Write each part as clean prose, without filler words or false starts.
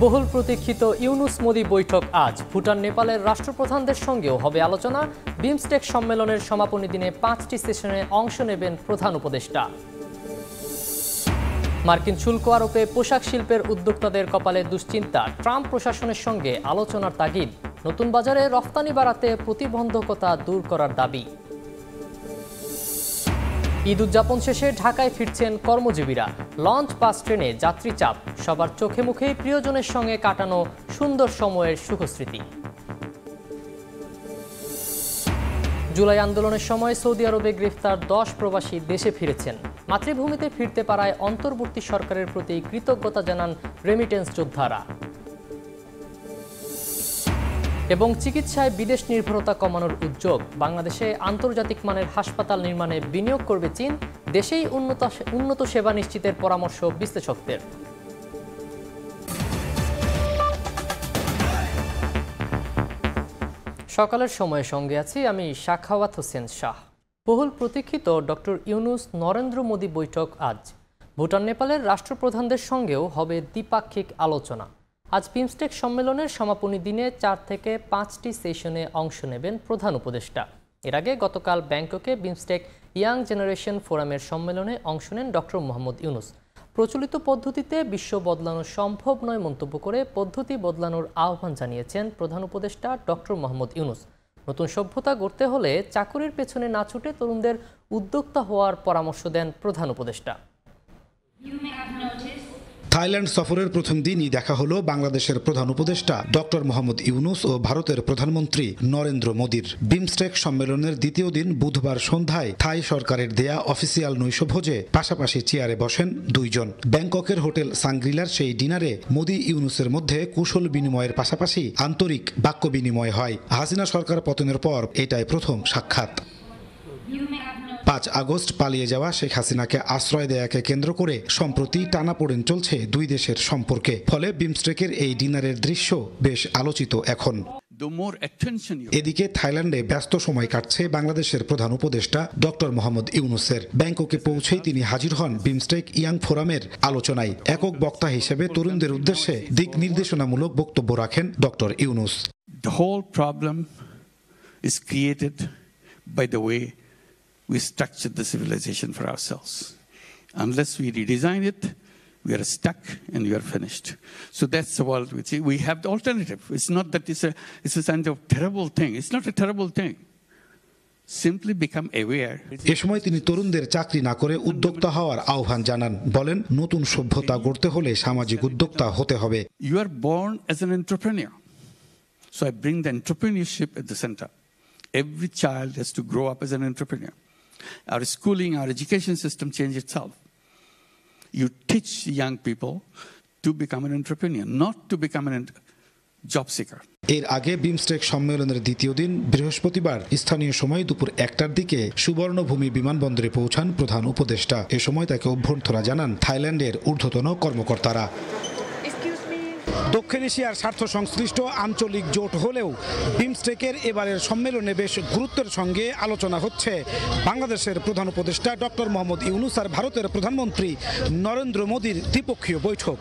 বহুল প্রতীক্ষিত ইউনুস মোদি বৈঠক আজ। ভুটান নেপালের রাষ্ট্রপ্রধানদের সঙ্গেও হবে আলোচনা। বিমস্টেক সম্মেলনের সমাপনী দিনে 5টি সেশনে অংশ নেবেন প্রধান উপদেষ্টা। মার্কিন শুল্ক আরোপে পোশাক শিল্পের উদ্যোক্তাদের কপালে দুশ্চিন্তা। ট্রাম্প প্রশাসনের সঙ্গে আলোচনার তাগিদ। নতুন বাজারে রফতানি বাড়াতে প্রতিবন্ধকতা দূর করার দাবি। ঈদ উদযাপন শেষে ঢাকায় ফিরছেন কর্মজীবীরা। লঞ্চ বাস ট্রেনে যাত্রী চাপ। সবার চোখে মুখে প্রিয়জনের সঙ্গে কাটানো সুন্দর সময়ের সুখস্মৃতি। জুলাই আন্দোলনের সময় সৌদি আরবে গ্রেফতার 10 প্রবাসী দেশে ফিরেছেন। মাতৃভূমিতে ফিরতে পারায় অন্তর্বর্তী সরকারের প্রতি কৃতজ্ঞতা জানান রেমিটেন্স যোদ্ধারা। এবং চিকিৎসায় বিদেশ নির্ভরতা কমানোর উদ্যোগ। বাংলাদেশে আন্তর্জাতিক মানের হাসপাতাল নির্মাণে বিনিয়োগ করবে চীন। দেশেই উন্নত সেবা নিশ্চিতের পরামর্শ বিশ্লেষকদের। সকালের সময়ে সঙ্গে আছি আমি শাখাওয়াত হোসেন শাহ। বহুল প্রতীক্ষিত ডক্টর ইউনুস নরেন্দ্র মোদি বৈঠক আজ। ভুটান নেপালের রাষ্ট্রপ্রধানদের সঙ্গেও হবে দ্বিপাক্ষিক আলোচনা। আজ বিমস্টেক সম্মেলনের সমাপনী দিনে 4 থেকে 5টি সেশনে অংশ নেবেন প্রধান উপদেষ্টা। এর আগে গতকাল ব্যাংককে বিমস্টেক ইয়াং জেনারেশন ফোরামের সম্মেলনে অংশ নেন ডক্টর মোহাম্মদ ইউনুস। প্রচলিত পদ্ধতিতে বিশ্ব বদলানো সম্ভব নয় মন্তব্য করে পদ্ধতি বদলানোর আহ্বান জানিয়েছেন প্রধান উপদেষ্টা ডক্টর মোহাম্মদ ইউনুস। নতুন সভ্যতা গড়তে হলে চাকরির পেছনে না ছুটে তরুণদের উদ্যোক্তা হওয়ার পরামর্শ দেন প্রধান উপদেষ্টা। থাইল্যান্ড সফরের প্রথম দিনই দেখা হলো বাংলাদেশের প্রধান উপদেষ্টা ডক্টর মোহাম্মদ ইউনুস ও ভারতের প্রধানমন্ত্রী নরেন্দ্র মোদির। বিমস্টেক সম্মেলনের দ্বিতীয় দিন বুধবার সন্ধ্যায় থাই সরকারের দেয়া অফিসিয়াল নৈশভোজে পাশাপাশি চেয়ারে বসেন দুইজন। ব্যাংককের হোটেল সাংগ্রিলার সেই ডিনারে মোদি ইউনুসের মধ্যে কুশল বিনিময়ের পাশাপাশি আন্তরিক বাক্য বিনিময় হয়। হাসিনা সরকার পতনের পর এটাই প্রথম সাক্ষাৎ। 5 আগস্ট পালিয়ে যাওয়া শেখ হাসিনাকে আশ্রয় দেয়াকে কেন্দ্র করে সম্প্রতি টানাপোড়েন চলছে দুই দেশের সম্পর্কে। ফলে বিমস্টেকের এই ডিনারের দৃশ্য বেশ আলোচিত এখন। এদিকে থাইল্যান্ডে ব্যস্ত সময় কাটছে বাংলাদেশের প্রধান উপদেষ্টা ডক্টর মোহাম্মদ ইউনুসের। ব্যাংককে পৌঁছেই তিনি হাজির হন বিমস্টেক ইয়াং ফোরামের আলোচনায়। একক বক্তা হিসেবে তরুণদের উদ্দেশ্যে দিক নির্দেশনামূলক বক্তব্য রাখেন doctor Yunus. The whole problem is created by the way we structured the civilization for ourselves. Unless we redesign it, we are stuck and we are finished. So that's the world we see. We have the alternative. It's not that it's a kind of terrible thing. It's not a terrible thing. Simply become aware. এ সময় তিনি তরুণদের চাকরি না করে উদ্যোক্তা হওয়ার আহ্বান জানান। বলেন, নতুন সভ্যতা গড়তে হলে সামাজিক উদ্যোক্তা হতে হবে। You are born as an entrepreneur. So I bring the entrepreneurship at the center. Every child has to grow up as an entrepreneur. Our schooling, our education system change itself. You teach young people to become an entrepreneur, not to become a job seeker. এর আগে বিমস্টেক সম্মেলনের দ্বিতীয় দিন বৃহস্পতিবার স্থানীয় সময় দুপুর 1টার দিকে সুবর্ণভূমি বিমানবন্দরে পৌঁছান প্রধান উপদেষ্টা। এ সময় তাকে অভ্যর্থনা জানান থাইল্যান্ডের ঊর্ধ্বতন কর্মকর্তারা। দক্ষিণ এশিয়ার স্বার্থ সংশ্লিষ্ট আঞ্চলিক জোট হলেও বিমস্টেকের এবারের সম্মেলনে বেশ গুরুত্বের সঙ্গে আলোচনা হচ্ছে বাংলাদেশের প্রধান উপদেষ্টা ডক্টর মোহাম্মদ ইউনুস আর ভারতের প্রধানমন্ত্রী নরেন্দ্র মোদির দ্বিপক্ষীয় বৈঠক।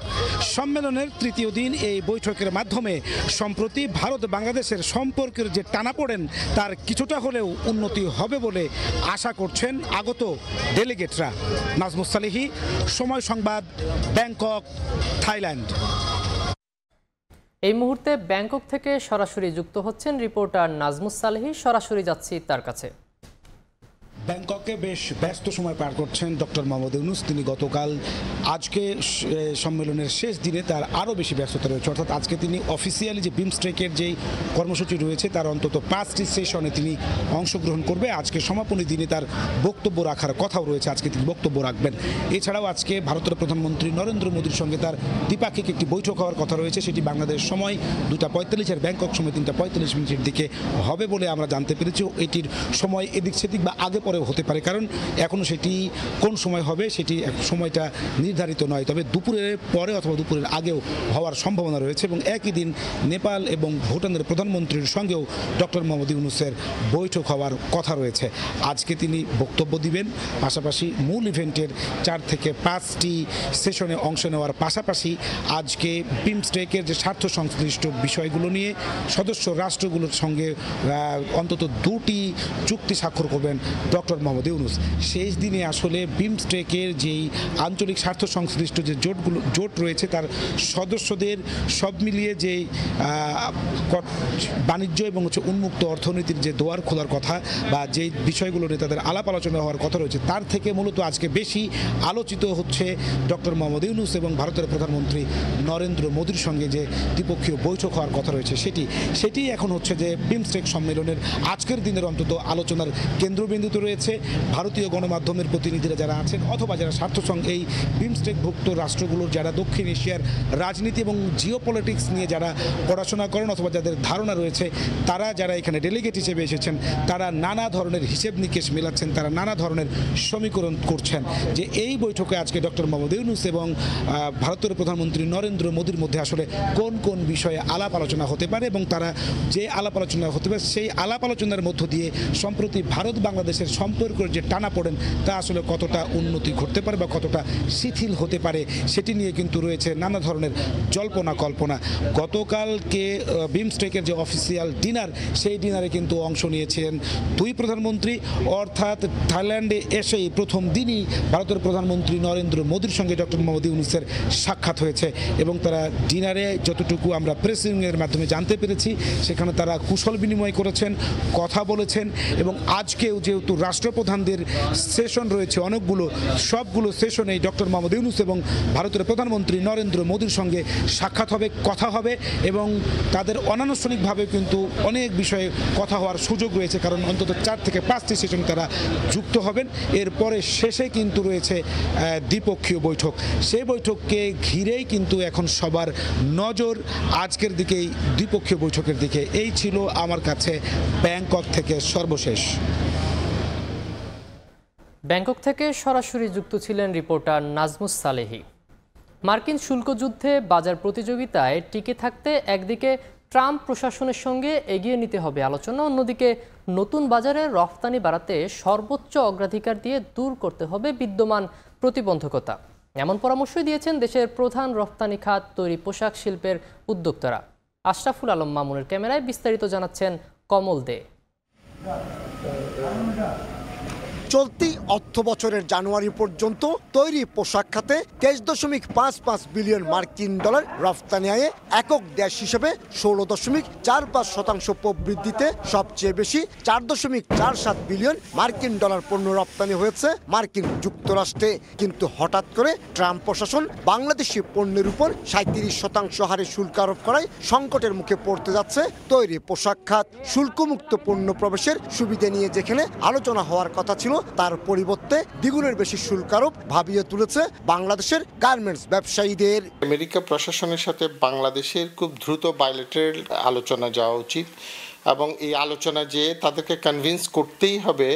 সম্মেলনের তৃতীয় দিন এই বৈঠকের মাধ্যমে সম্প্রতি ভারত বাংলাদেশের সম্পর্কের যে টানাপোড়েন তার কিছুটা হলেও উন্নতি হবে বলে আশা করছেন আগত ডেলিগেটরা। নাজমুস সালেহী, সময় সংবাদ, ব্যাংকক, থাইল্যান্ড। এই মুহূর্তে ব্যাংকক থেকে সরাসরি যুক্ত হচ্ছেন রিপোর্টার নাজমুস সালেহী। সরাসরি যাচ্ছি তার কাছে। ব্যাংককে বেশ ব্যস্ত সময় পার করছেন ডক্টর মোহাম্মদ ইউনুস। তিনি গতকাল আজকে সম্মেলনের শেষ দিনে তার আরও বেশি ব্যস্ততা রয়েছে। অর্থাৎ আজকে তিনি অফিসিয়ালি যে বিমস্টেকের যেই কর্মসূচি রয়েছে তার অন্তত 5টি সেশনে তিনি অংশগ্রহণ করবে। আজকে সমাপনী দিনে তার বক্তব্য রাখার কথাও রয়েছে, আজকে তিনি বক্তব্য রাখবেন। এছাড়াও আজকে ভারতের প্রধানমন্ত্রী নরেন্দ্র মোদির সঙ্গে তার দ্বিপাক্ষিক একটি বৈঠক হওয়ার কথা রয়েছে। সেটি বাংলাদেশ সময় 2:45 আর ব্যাংকক সময় 3:45 দিকে হবে বলে আমরা জানতে পেরেছি। এটির সময় এদিক সেদিক বা আগে পরে পরেও হতে পারে, কারণ এখনও সেটি কোন সময় হবে সেটি সময়টা নির্ধারিত নয়। তবে দুপুরের পরে অথবা দুপুরের আগেও হওয়ার সম্ভাবনা রয়েছে এবং একই দিন নেপাল এবং ভুটানের প্রধানমন্ত্রীর সঙ্গেও ডক্টর মোহাম্মদ ইউনূসের বৈঠক হওয়ার কথা রয়েছে। আজকে তিনি বক্তব্য দিবেন, পাশাপাশি মূল ইভেন্টের 4 থেকে 5টি সেশনে অংশ নেওয়ার পাশাপাশি আজকে বিমস্টেকের যে স্বার্থ সংশ্লিষ্ট বিষয়গুলো নিয়ে সদস্য রাষ্ট্রগুলোর সঙ্গে অন্তত 2টি চুক্তি স্বাক্ষর করবেন ডক্টর মোহাম্মদ ইউনূস। শেষ দিনে আসলে বিমস্টেকের যেই আঞ্চলিক স্বার্থ সংশ্লিষ্ট যে জোট রয়েছে তার সদস্যদের সব মিলিয়ে যে বাণিজ্য এবং উন্মুক্ত অর্থনীতির যে দুয়ার খোলার কথা বা যে বিষয়গুলো নিয়ে তাদের আলাপ আলোচনা হওয়ার কথা রয়েছে, তার থেকে মূলত আজকে বেশি আলোচিত হচ্ছে ডক্টর মোহাম্মদ ইউনূস এবং ভারতের প্রধানমন্ত্রী নরেন্দ্র মোদীর সঙ্গে যে দ্বিপক্ষীয় বৈঠক হওয়ার কথা রয়েছে সেটি এখন হচ্ছে যে বিমস্টেক সম্মেলনের আজকের দিনের অন্তত আলোচনার কেন্দ্রবিন্দুতে রয়েছে। ভারতীয় গণমাধ্যমের প্রতিনিধিরা যারা আছেন অথবা যারা এই বিমস্টেকভুক্ত রাষ্ট্রগুলোর যারা দক্ষিণ এশিয়ার রাজনীতি এবং জিওপলিটিক্স নিয়ে যারা পড়াশোনা করেন অথবা যাদের ধারণা রয়েছে, তারা যারা এখানে ডেলিগেট হিসেবে এসেছেন তারা নানা ধরনের হিসেব নিকেশ মেলাচ্ছেন, তারা নানা ধরনের সমীকরণ করছেন যে এই বৈঠকে আজকে ডক্টর মোহাম্মদ ইউনূস এবং ভারতের প্রধানমন্ত্রী নরেন্দ্র মোদীর মধ্যে আসলে কোন কোন বিষয়ে আলাপ আলোচনা হতে পারে এবং তারা যে আলাপ আলোচনা হতে পারে সেই আলাপ আলোচনার মধ্য দিয়ে সম্প্রতি ভারত বাংলাদেশের সম্পর্কের যে টানাপোড়েন তা আসলে কতটা উন্নতি ঘটতে পারে বা কতটা শিথিল হতে পারে সেটি নিয়ে কিন্তু রয়েছে নানা ধরনের জল্পনা কল্পনা। গতকালকে বিমস্টেকের যে অফিসিয়াল ডিনার, সেই ডিনারে কিন্তু অংশ নিয়েছিলেন 2 প্রধানমন্ত্রী, অর্থাৎ থাইল্যান্ডে এসেই প্রথম দিনই ভারতের প্রধানমন্ত্রী নরেন্দ্র মোদীর সঙ্গে ডক্টর মোহাম্মদ ইউনূসের সাক্ষাৎ হয়েছে এবং তারা ডিনারে যতটুকু আমরা প্রেসিংয়ের মাধ্যমে জানতে পেরেছি সেখানে তারা কুশল বিনিময় করেছেন, কথা বলেছেন এবং আজকেও যেহেতু রাষ্ট্রপ্রধানদের সেশন রয়েছে অনেকগুলো, সবগুলো সেশনেই ডক্টর মোহাম্মদ ইউনূস এবং ভারতের প্রধানমন্ত্রী নরেন্দ্র মোদীর সঙ্গে সাক্ষাৎ হবে, কথা হবে এবং তাদের অনানুষ্ঠানিকভাবে কিন্তু অনেক বিষয়ে কথা হওয়ার সুযোগ রয়েছে, কারণ অন্তত 4 থেকে 5টি সেশন তারা যুক্ত হবেন। এরপরে শেষে কিন্তু রয়েছে দ্বিপক্ষীয় বৈঠক, সেই বৈঠককে ঘিরেই কিন্তু এখন সবার নজর আজকের দিকেই দ্বিপক্ষীয় বৈঠকের দিকে। এই ছিল আমার কাছে ব্যাংকক থেকে সর্বশেষ। ব্যাংকক থেকে সরাসরি যুক্ত ছিলেন রিপোর্টার নাজমুস সালেহি। মার্কিন শুল্ক যুদ্ধে বাজার প্রতিযোগিতায় টিকে থাকতে একদিকে ট্রাম্প প্রশাসনের সঙ্গে এগিয়ে নিতে হবে আলোচনা, অন্যদিকে নতুন বাজারে রফতানি বাড়াতে সর্বোচ্চ অগ্রাধিকার দিয়ে দূর করতে হবে বিদ্যমান প্রতিবন্ধকতা। এমন পরামর্শই দিয়েছেন দেশের প্রধান রফতানি খাত তৈরি পোশাক শিল্পের উদ্যোক্তারা। আশরাফুল আলম মামুনের ক্যামেরায় বিস্তারিত জানাচ্ছেন কমল দে। চলতি অর্থ বছরের জানুয়ারি পর্যন্ত তৈরি পোশাক খাতে 23.55 বিলিয়ন মার্কিন ডলার রফতানি আয়ে একক দেশ হিসেবে 16.45% প্রবৃদ্ধিতে সবচেয়ে বেশি 4.47 বিলিয়ন মার্কিন ডলার পণ্য রপ্তানি হয়েছে মার্কিন যুক্তরাষ্ট্রে। কিন্তু হঠাৎ করে ট্রাম্প প্রশাসন বাংলাদেশি পণ্যের উপর 37% হারে শুল্ক আরোপ করায় সংকটের মুখে পড়তে যাচ্ছে তৈরি পোশাক খাত। শুল্কমুক্ত পণ্য প্রবেশের সুবিধা নিয়ে যেখানে আলোচনা হওয়ার কথা ছিল, তার পরিবর্তে দ্বিগুণের বেশি শুল্ক আরোপ ভাবিয়ে তুলেছে বাংলাদেশের গার্মেন্টস ব্যবসায়ীদের। আমেরিকা প্রশাসনের সাথে বাংলাদেশের খুব দ্রুত বাইলেটারাল আলোচনা যাওয়া উচিত এবং এই আলোচনা যে তাদেরকে কনভিন্স করতেই হবে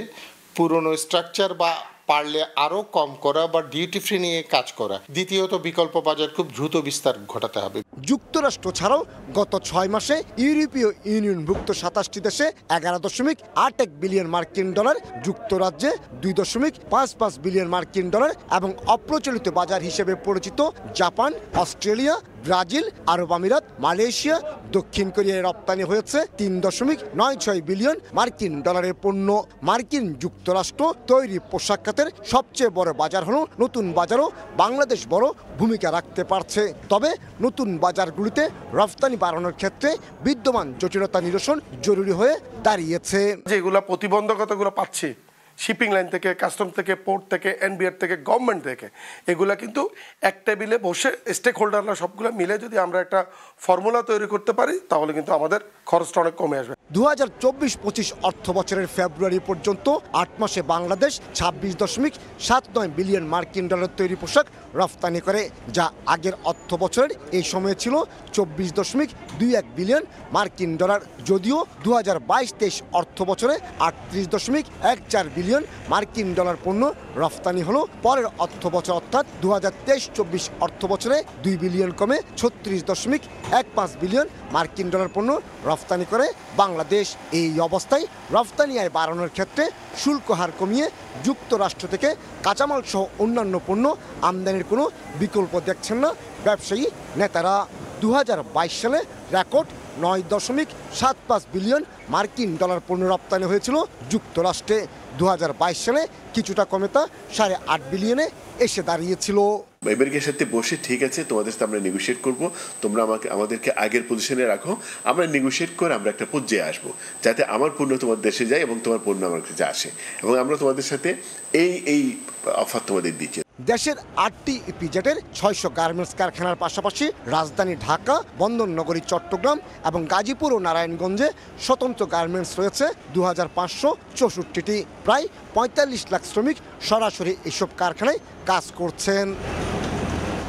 পুরনো স্ট্রাকচার বা পারলে আরও কম করা বা ডিউটি ফ্রি নিয়ে কাজ করা। দ্বিতীয়ত বিকল্প বাজার খুব দ্রুত বিস্তার ঘটাতে হবে। যুক্তরাষ্ট্র ছাড়াও গত 6 মাসে ইউরোপীয় ইউনিয়নভুক্ত 27টি দেশে 11.81 বিলিয়ন মার্কিন ডলার, যুক্তরাজ্যে 2.55 বিলিয়ন মার্কিন ডলার এবং অপ্রচলিত বাজার হিসেবে পরিচিত জাপান, অস্ট্রেলিয়া, ব্রাজিল, আরব আমিরাত, মালয়েশিয়া, দক্ষিণ কোরিয়ায় রপ্তানি হয়েছে 3.96 বিলিয়ন মার্কিন ডলারের পণ্য। মার্কিন যুক্তরাষ্ট্র তৈরি পোশাক খাতের সবচেয়ে বড় বাজার হলো নতুন বাজারও বাংলাদেশ বড় ভূমিকা রাখতে পারছে। তবে নতুন বাজারগুলিতে রফতানি বাড়ানোর ক্ষেত্রে বিদ্যমান জটিলতা নিরসন জরুরি হয়ে দাঁড়িয়েছে। যেগুলো প্রতিবন্ধকতাগুলো পাচ্ছি শিপিং লাইন থেকে, কাস্টম থেকে, পোর্ট থেকে, এনবিআর থেকে, গভর্নমেন্ট থেকে, এগুলা কিন্তু এক টেবিলে বসে স্টেক হোল্ডাররা সবগুলো মিলে যদি আমরা একটা ফর্মুলা তৈরি করতে পারি তাহলে কিন্তু আমাদের খরচটা অনেক কমে আসবে। 2024-25 অর্থ বছরের ফেব্রুয়ারি পর্যন্ত 8 মাসে বাংলাদেশ 26.79 বিলিয়ন মার্কিন ডলার তৈরি পোশাক রফতানি করে, যা আগের অর্থ বছরের এই সময়ে ছিল 24.21 বিলিয়ন মার্কিন ডলার। যদিও 2022-23 অর্থ বছরে 38.14 বিলিয়ন মার্কিন ডলার পণ্য রফতানি হলো। পরের অর্থ বছর অর্থাৎ 2023-24 অর্থ বছরে 2 বিলিয়ন কমে 36.15 বিলিয়ন মার্কিন ডলার পণ্য রফতানি করে বাংলাদেশ। এই অবস্থায় রফতানি আয় বাড়ানোর ক্ষেত্রে শুল্ক হার কমিয়ে যুক্তরাষ্ট্র থেকে কাঁচামাল সহ অন্যান্য পণ্য আমদানির কোনো বিকল্প দেখছেন না ব্যবসায়ী নেতারা। 2022 সালে রেকর্ড 9.75 বিলিয়ন মার্কিন ডলার পণ্য রপ্তানি হয়েছিল যুক্তরাষ্ট্রে। 2022 সালে কিছুটা কমে তা 8.5 বিলিয়নে এসে দাঁড়িয়েছিল। আমেরিকার সাথে বসে ঠিক আছে তোমাদের সাথে আমরা নেগোশিয়েট করব, তোমরা আমাদেরকে আগের পজিশনে রাখো, আমরা নেগোশিয়েট করে আমরা একটা পর্যায়ে আসবো যাতে আমার পণ্য তোমার দেশে যায় এবং তোমার পণ্য আমার কাছে আসে, এবং আমরা তোমাদের সাথে এই অফার তোমাদের দিচ্ছি। দেশের 8টি ইপিজেডের 600 গার্মেন্টস কারখানার পাশাপাশি রাজধানী ঢাকা, বন্দরনগরী চট্টগ্রাম এবং গাজীপুর ও নারায়ণগঞ্জে স্বতন্ত্র গার্মেন্টস রয়েছে 2564টি। প্রায় 45 লাখ শ্রমিক সরাসরি এসব কারখানায় কাজ করছেন।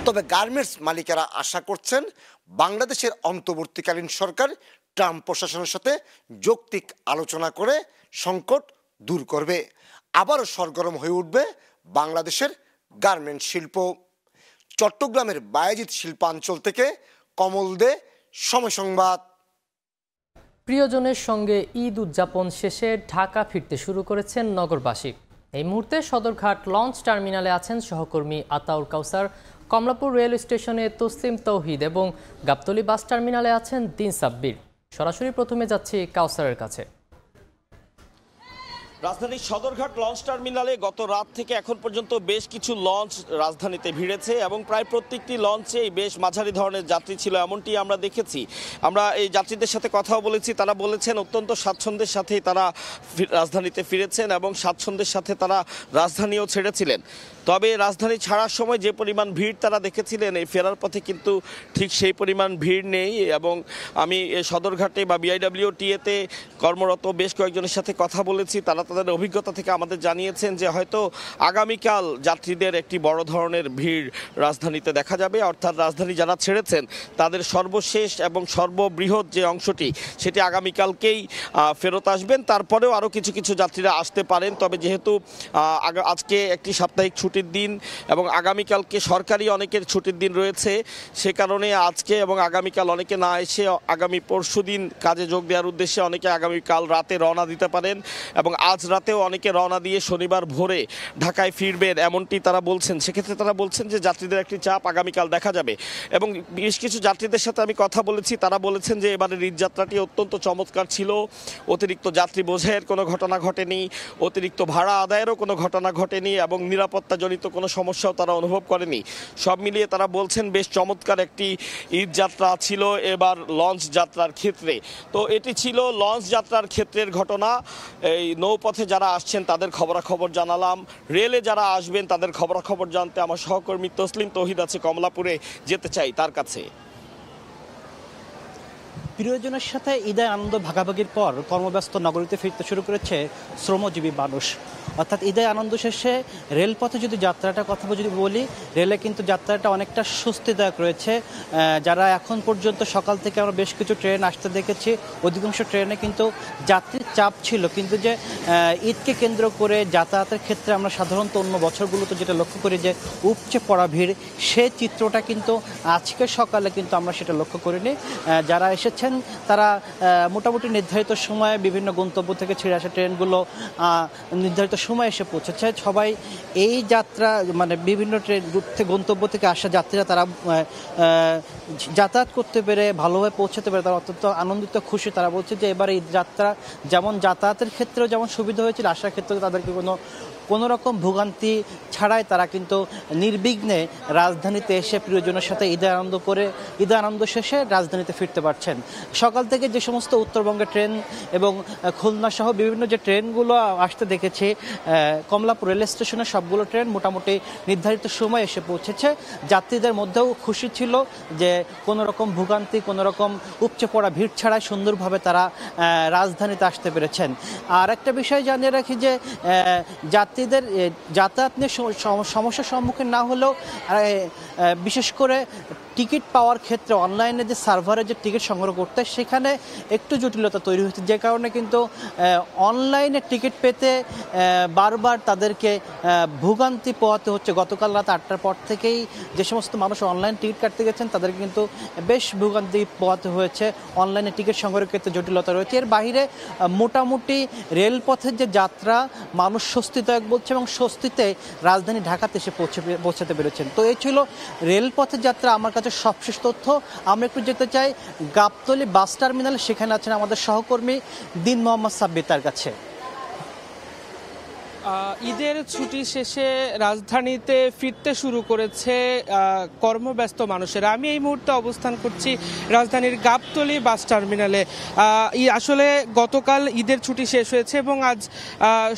তবে গার্মেন্টস মালিকেরা আশা করছেন বাংলাদেশের অন্তর্বর্তীকালীন সরকার ট্রাম্প প্রশাসনের সাথে যৌক্তিক আলোচনা করে সংকট দূর করবে। আবারও সরগরম হয়ে উঠবে বাংলাদেশের গার্মেন্টস শিল্প। চট্টগ্রামের বায়েজিদ শিল্পাঞ্চল থেকে কমল দে, সময় সংবাদ। প্রিয়জনের সঙ্গে ঈদ উদযাপন শেষে ঢাকা ফিরতে শুরু করেছেন নগরবাসী। এই মুহূর্তে সদরঘাট লঞ্চ টার্মিনালে আছেন সহকর্মী আতাউর কাউসার, কমলাপুর রেল স্টেশনে তসলিম তৌহিদ এবং গাবতলী বাস টার্মিনালে আছেন দিন সাব্বির। সরাসরি প্রথমে যাচ্ছি কাউসারের কাছে। রাজধানীর সদরঘাট লঞ্চ টার্মিনালে গত রাত থেকে এখন পর্যন্ত বেশ কিছু লঞ্চ রাজধানীতে ভিড়েছে এবং প্রায় প্রত্যেকটি লঞ্চেই বেশ মাঝারি ধরনের যাত্রী ছিল, এমনটি আমরা দেখেছি। আমরা এই যাত্রীদের সাথে কথাও বলেছি, তারা বলেছেন অত্যন্ত স্বাচ্ছন্দ্যের সাথেই তারা রাজধানীতে ফিরেছেন এবং স্বাচ্ছন্দ্যের সাথে তারা রাজধানীও ছেড়েছিলেন। তবে রাজধানী ছাড়ার সময় যে পরিমাণ ভিড় তারা দেখেছিলেন, এই ফেরার পথে কিন্তু ঠিক সেই পরিমাণ ভিড় নেই। এবং আমি সদরঘাটে বা বিআইডব্লিউটিএতে কর্মরত বেশ কয়েকজনের সাথে কথা বলেছি, তারা তাদের অভিজ্ঞতা থেকে আমাদের জানিয়েছেন যে হয়তো আগামীকাল যাত্রীদের একটি বড় ধরনের ভিড় রাজধানীতে দেখা যাবে। অর্থাৎ রাজধানী যারা ছেড়েছেন তাদের সর্বশেষ এবং সর্ববৃহৎ যে অংশটি সেটি আগামীকালকেই ফেরত আসবেন। তারপরেও আরও কিছু কিছু যাত্রীরা আসতে পারেন। তবে যেহেতু আজকে একটি সাপ্তাহিক ছুটির দিন এবং আগামীকালকে সরকারি অনেকের ছুটির দিন রয়েছে, সে কারণে আজকে এবং আগামীকাল অনেকে না এসে আগামী পরশু দিন কাজে যোগ দেওয়ার উদ্দেশ্যে অনেকে আগামীকাল রাতে রওনা দিতে পারেন এবং আজ রাতেও অনেকে রওনা দিয়ে শনিবার ভোরে ঢাকায় ফিরবেন এমনটি তারা বলছেন। সেক্ষেত্রে তারা বলছেন যে যাত্রীদের একটি চাপ আগামীকাল দেখা যাবে। এবং বেশ কিছু যাত্রীদের সাথে আমি কথা বলেছি, তারা বলেছেন যে এবারের ঈদযাত্রাটি অত্যন্ত চমৎকার ছিল। অতিরিক্ত যাত্রী বোঝাইয়ের কোনো ঘটনা ঘটেনি, অতিরিক্ত ভাড়া আদায়েরও কোনো ঘটনা ঘটেনি এবং নিরাপত্তাজনিত কোনো সমস্যাও তারা অনুভব করেনি। সব মিলিয়ে তারা বলছেন বেশ চমৎকার একটি ঈদযাত্রা ছিল এবার লঞ্চ যাত্রার ক্ষেত্রে। তো এটি ছিল লঞ্চ যাত্রার ক্ষেত্রের ঘটনা। এই নৌপথে যারা আসছেন তাদের খবরাখবর জানালাম, রেলে যারা আসবেন তাদের খবরাখবর জানতে আমার সহকর্মী তসলিম তৌহিদ আছে কমলাপুরে, যেতে চাই তার কাছে। প্রিয়জনের সাথে ঈদের আনন্দ ভাগাভাগির পর কর্মব্যস্ত নগরীতে ফিরতে শুরু করেছে শ্রমজীবী মানুষ। অর্থাৎ ঈদের আনন্দ শেষে রেলপথে যদি যাত্রাটার কথা যদি বলি, রেলে কিন্তু যাত্রাটা অনেকটা স্বস্তিদায়ক রয়েছে। যারা এখন পর্যন্ত সকাল থেকে আমরা বেশ কিছু ট্রেন আসতে দেখেছি, অধিকাংশ ট্রেনে কিন্তু যাত্রীর চাপ ছিল, কিন্তু যে ঈদকে কেন্দ্র করে যাতায়াতের ক্ষেত্রে আমরা সাধারণত অন্য বছরগুলোতে যেটা লক্ষ্য করি যে উপচে পড়া ভিড়, সে চিত্রটা কিন্তু আজকে সকালে কিন্তু আমরা সেটা লক্ষ্য করিনি। যারা এসেছেন তারা মোটামুটি নির্ধারিত সময়ে বিভিন্ন গন্তব্য থেকে ছেড়ে আসা ট্রেনগুলো নির্ধারিত সময় এসে পৌঁছেছে। সবাই এই যাত্রা মানে বিভিন্ন ট্রেন গন্তব্য থেকে আসা যাত্রীরা তারা যাতায়াত করতে পেরে ভালোভাবে পৌঁছাতে পেরে তারা অত্যন্ত আনন্দিত, খুশি। তারা বলছে যে এবার এই যাত্রা যেমন যাতায়াতের ক্ষেত্রেও যেমন সুবিধা হয়েছিল, আসার ক্ষেত্রেও তাদেরকে কোনো রকম ভোগান্তি ছাড়াই তারা কিন্তু নির্বিঘ্নে রাজধানীতে এসে প্রিয়জনের সাথে ঈদের আনন্দ শেষে রাজধানীতে ফিরতে পারছেন। সকাল থেকে যে সমস্ত উত্তরবঙ্গের ট্রেন এবং খুলনা সহ বিভিন্ন যে ট্রেনগুলো আসতে দেখেছি, কমলাপুর রেল স্টেশনের সবগুলো ট্রেন মোটামুটি নির্ধারিত সময় এসে পৌঁছেছে। যাত্রীদের মধ্যেও খুশি ছিল যে কোনো রকম ভোগান্তি, কোনো রকম উপচে পড়া ভিড় ছাড়াই সুন্দরভাবে তারা রাজধানীতে আসতে পেরেছেন। আর একটা বিষয় জানিয়ে রাখি যে যাত্রীদের যাতায়াত নিয়ে সমস্যার সম্মুখীন না হলেও বিশেষ করে টিকিট পাওয়ার ক্ষেত্রে অনলাইনে যে সার্ভারে যে টিকিট সংগ্রহ করতে সেখানে একটু জটিলতা তৈরি হয়েছে, যে কারণে কিন্তু অনলাইনে টিকিট পেতে বারবার তাদেরকে ভোগান্তি পোহাতে হচ্ছে। গতকাল রাত 8টার পর থেকেই যে সমস্ত মানুষ অনলাইন টিকিট কাটতে গেছেন তাদেরকে কিন্তু বেশ ভোগান্তি পোহাতে হয়েছে, অনলাইনে টিকিট সংগ্রহের ক্ষেত্রে জটিলতা রয়েছে। এর বাইরে মোটামুটি রেলপথের যে যাত্রা মানুষ স্বস্তিদায়ক বলছে এবং স্বস্তিতে রাজধানী ঢাকাতে এসে পৌঁছাতে পেরেছেন। তো এই ছিল রেলপথের যাত্রা আমার কাছে সবশেষ তথ্য। আমরা একটু যেতে চাই গাবতলী বাস টার্মিনাল, সেখানে আছেন আমাদের সহকর্মী দিন মোহাম্মদ সাব্বির তার কাছে। ঈদের ছুটি শেষে রাজধানীতে ফিরতে শুরু করেছে কর্মব্যস্ত মানুষেরা। আমি এই মুহূর্তে অবস্থান করছি রাজধানীর গাবতলী বাস টার্মিনালে। আসলে গতকাল ঈদের ছুটি শেষ হয়েছে এবং আজ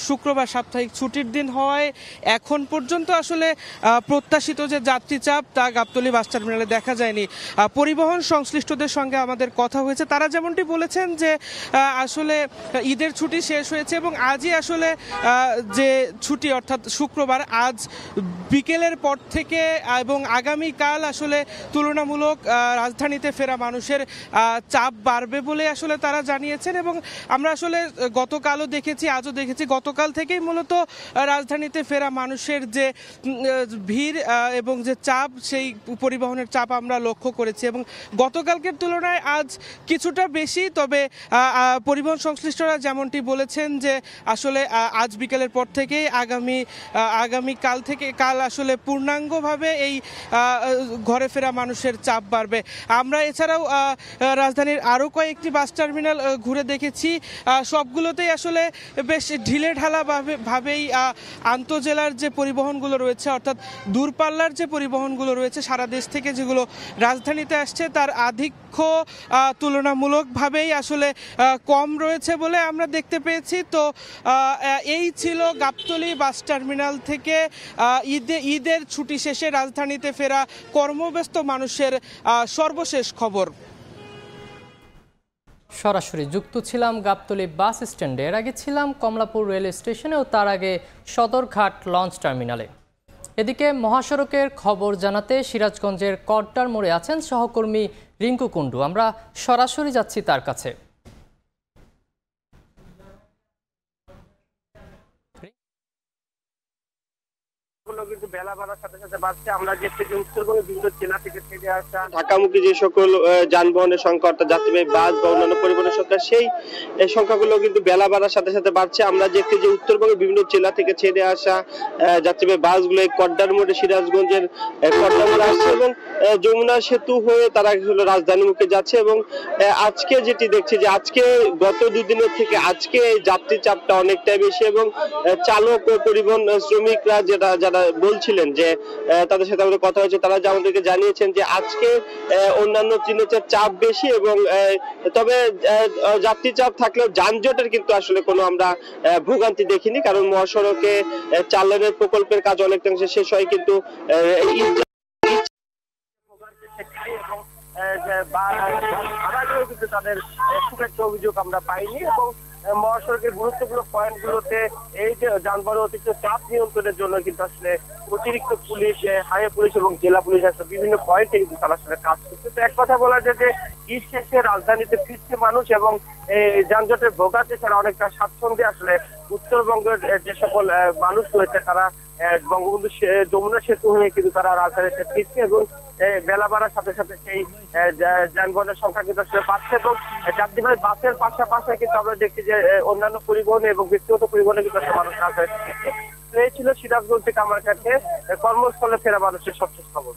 শুক্রবার সাপ্তাহিক ছুটির দিন হওয়ায় এখন পর্যন্ত আসলে প্রত্যাশিত যে যাত্রী চাপ তা গাবতলী বাস টার্মিনালে দেখা যায়নি। পরিবহন সংশ্লিষ্টদের সঙ্গে আমাদের কথা হয়েছে, তারা যেমনটি বলেছেন যে আসলে ঈদের ছুটি শেষ হয়েছে এবং আজই আসলে যে ছুটি অর্থাৎ শুক্রবার, আজ বিকেলের পর থেকে এবং আগামীকাল আসলে তুলনামূলক রাজধানীতে ফেরা মানুষের চাপ বাড়বে বলে আসলে তারা জানিয়েছেন। এবং আমরা আসলে গতকালও দেখেছি, আজও দেখেছি, গতকাল থেকেই মূলত রাজধানীতে ফেরা মানুষের যে ভিড় এবং যে চাপ, সেই পরিবহনের চাপ আমরা লক্ষ্য করেছি এবং গতকালকের তুলনায় আজ কিছুটা বেশি। তবে পরিবহন সংশ্লিষ্টরা যেমনটি বলেছেন যে আসলে আজ বিকেলের পর থেকে আগামীকাল থেকে কাল আসলে পূর্ণাঙ্গভাবে এই ঘরে ফেরা মানুষের চাপ বাড়বে। আমরা এছাড়াও রাজধানীর আরও কয়েকটি বাস টার্মিনাল ঘুরে দেখেছি, সবগুলোতেই আসলে বেশ ঢিলেঢালা ভাবেই আন্তঃজেলার যে পরিবহনগুলো রয়েছে অর্থাৎ দূরপাল্লার যে পরিবহনগুলো রয়েছে সারা দেশ থেকে যেগুলো রাজধানীতে আসছে তার আধিক্য তুলনামূলকভাবেই আসলে কম রয়েছে বলে আমরা দেখতে পেয়েছি। তো এই ছিল গাবতলী বাস টার্মিনাল থেকে ঈদের ছুটি শেষে রাজধানীতে ফেরা কর্মব্যস্ত মানুষের সর্বশেষ খবর। সরাসরি যুক্ত ছিলাম গাবতলী বাস স্ট্যান্ডে, এর আগে ছিলাম কমলাপুর রেল স্টেশনে ও তার আগে সদরঘাট লঞ্চ টার্মিনালে। এদিকে মহাসড়কের খবর জানাতে সিরাজগঞ্জের কড্ডার মোড়ে আছেন সহকর্মী রিঙ্কু কুণ্ডু, আমরা সরাসরি যাচ্ছি তার কাছে। কিন্তু বেলা বাড়ার সাথে সাথে বাড়ছে। আমরা দেখছি যে উত্তরবঙ্গের বিভিন্ন জেলা থেকে ছেড়ে আসা ঢাকামুখী যে সকল যানবাহনের সংখ্যা অর্থাৎ যাত্রীবাহী বাস বা অন্যান্য পরিবহনের সংখ্যা, সেই সংখ্যাগুলো কিন্তু বেলা বাড়ার সাথে সাথে বাড়ছে। আমরা দেখছি যে উত্তরবঙ্গের বিভিন্ন জেলা থেকে ছেড়ে আসা যাত্রীবাহী বাসগুলো কড্ডার মোড়ে, সিরাজগঞ্জের কড্ডার মোড়ে আসছে এবং যমুনা সেতু হয়ে তারা রাজধানীমুখী যাচ্ছে। এবং আজকে যেটি দেখছি যে আজকে গত দুদিনের থেকে আজকে যাত্রী চাপটা অনেকটাই বেশি এবং চালক ও পরিবহন শ্রমিকরা যারা বলছিলেন যে তাদের সাথে আমাদের কথা হয়েছে, তারা আমাদেরকে জানিয়েছেন যে আজকে অন্যান্য দিনের চাপ বেশি এবং তবে যাত্রী চাপ থাকলেও যানজটের কিন্তু আসলে কোনো আমরা ভোগান্তি দেখিনি, কারণ মহাসড়কে 4 লেনের প্রকল্পের কাজ অনেকাংশে শেষ হয়। কিন্তু কিন্তু তাদের খুব একটা অভিযোগ আমরা পাইনি এবং মহাসড়কের গুরুত্বপূর্ণ পয়েন্টগুলোতে এই যে যানবাহন অতিরিক্ত চাপ নিয়ন্ত্রণের জন্য কিন্তু আসলে অতিরিক্ত পুলিশ, হাইওয়ে পুলিশ এবং জেলা পুলিশ আসলে বিভিন্ন পয়েন্টে কিন্তু তারা আসলে কাজ করছে। তো এক কথা বলা যায় যে ঈদ শেষে রাজধানীতে ফিরছে মানুষ এবং যানজটের ভোগাতে ছাড়া অনেকটা স্বাচ্ছন্দ্যে আসলে উত্তরবঙ্গের যে সকল মানুষ রয়েছে তারা বঙ্গবন্ধু যমুনা সেতু হয়ে কিন্তু তারা রাজধানীতে ফিরছে এবং বেলা বাড়ার সাথে সাথে সেই যানবাহনের সংখ্যা কিন্তু আসলে বাড়ছে এবং যাত্রীবাহী বাসের পাশাপাশি কিন্তু আমরা দেখছি যে অন্যান্য পরিবহনে এবং ব্যক্তিগত পরিবহনে কিন্তু মানুষ রাজধানীতে ফিরছে। এই ছিল সিরাজগঞ্জ থেকে আমার কাছে কর্মস্থলে ফেরা মানুষের সবচেয়ে খবর।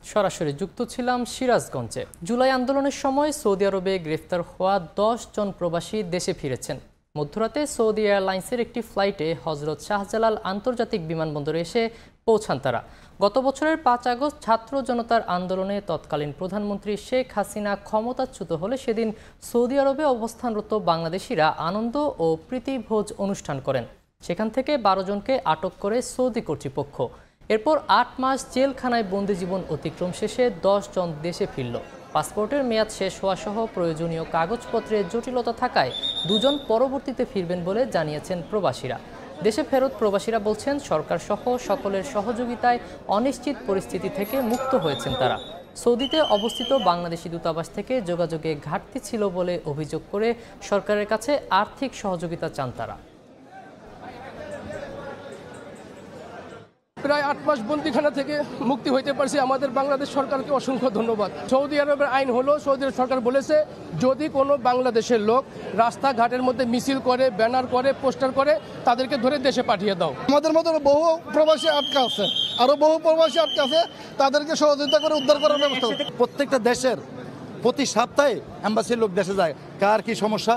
সরাসরি যুক্ত ছিলাম সিরাজগঞ্জে। জুলাই আন্দোলনের সময় সৌদি আরবে গ্রেফতার হওয়া 10 জন প্রবাসী দেশে ফিরেছেন। মধ্যরাতে সৌদি এয়ারলাইন্সের একটি ফ্লাইটে হজরত শাহজালাল আন্তর্জাতিক বিমানবন্দরে এসে পৌঁছান তারা। গত বছরের 5 আগস্ট ছাত্র জনতার আন্দোলনে তৎকালীন প্রধানমন্ত্রী শেখ হাসিনা ক্ষমতাচ্যুত হলে সেদিন সৌদি আরবে অবস্থানরত বাংলাদেশিরা আনন্দ ও প্রীতিভোজ অনুষ্ঠান করেন। সেখান থেকে 12 জনকে আটক করে সৌদি কর্তৃপক্ষ। এরপর 8 মাস জেলখানায় বন্দি জীবন অতিক্রম শেষে 10 জন দেশে ফিরল। পাসপোর্টের মেয়াদ শেষ হওয়া সহ প্রয়োজনীয় কাগজপত্রের জটিলতা থাকায় 2 জন পরবর্তীতে ফিরবেন বলে জানিয়েছেন প্রবাসীরা। দেশে ফেরত প্রবাসীরা বলছেন সরকার সহ সকলের সহযোগিতায় অনিশ্চিত পরিস্থিতি থেকে মুক্ত হয়েছেন তারা। সৌদিতে অবস্থিত বাংলাদেশি দূতাবাস থেকে যোগাযোগে ঘাটতি ছিল বলে অভিযোগ করে সরকারের কাছে আর্থিক সহযোগিতা চান তারা। প্রায় 8 মাস বন্দিখানা থেকে মুক্তি হইতে পারছে, আমাদের বাংলাদেশ সরকারকে অসংখ্য ধন্যবাদ। সৌদি আরবের আইন হলো, সৌদি আরব সরকার বলেছে যদি কোনো বাংলাদেশের লোক রাস্তাঘাটের মধ্যে মিছিল করে, ব্যানার করে, পোস্টার করে, তাদেরকে ধরে দেশে পাঠিয়ে দাও। আমাদের মতো বহু প্রবাসী আটকা আছে, আরো বহু প্রবাসী আটকা আছে, তাদেরকে সহযোগিতা করে উদ্ধার করার ব্যবস্থা। প্রত্যেকটা দেশের প্রতি সপ্তাহে এম্বাসির লোক দেশে যায়, কার কি সমস্যা,